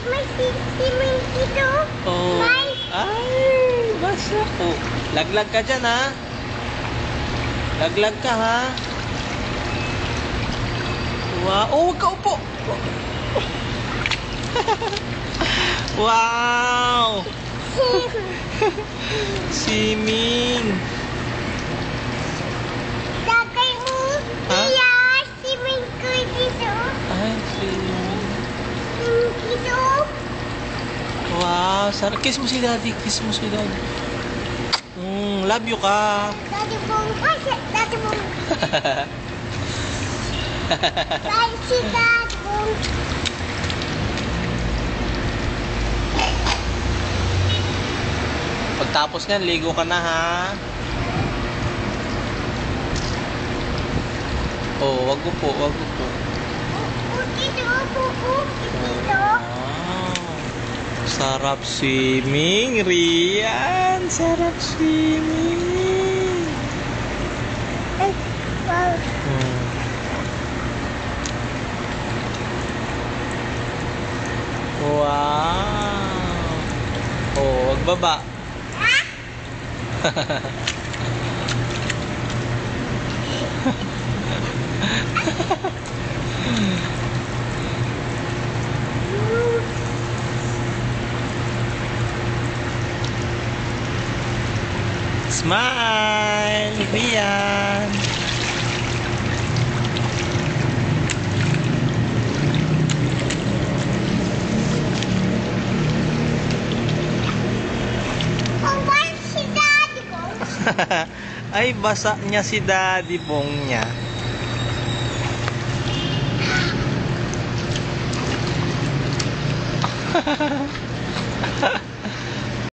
may sisimin dito. Oh. Ay, basa ko. Laglag ka dyan, ha? Laglag ka, ha? Wow. Oh, huwag ka upo. Wow. Siming. Dagay mo. Ha? Iya, simin ko dito. Ay, siming. Dito. Wow. Kiss mo si daddy. Kiss mo si daddy. Love you ka. Daddy Bong. Daddy Bong. Bye, si Daddy Bong. Pagtapos niyan, ligo ka na, ha? Oh, wag upo, wag upo. Dito, pupo. Dito. Wow. Sarap swimming, Rian. Sarap swimming. Ay, wow. Wow. Oh, wag baba. Smile, Rian. Oh, why si Daddy Bong? Ay, basa niya si Daddy Bong niya.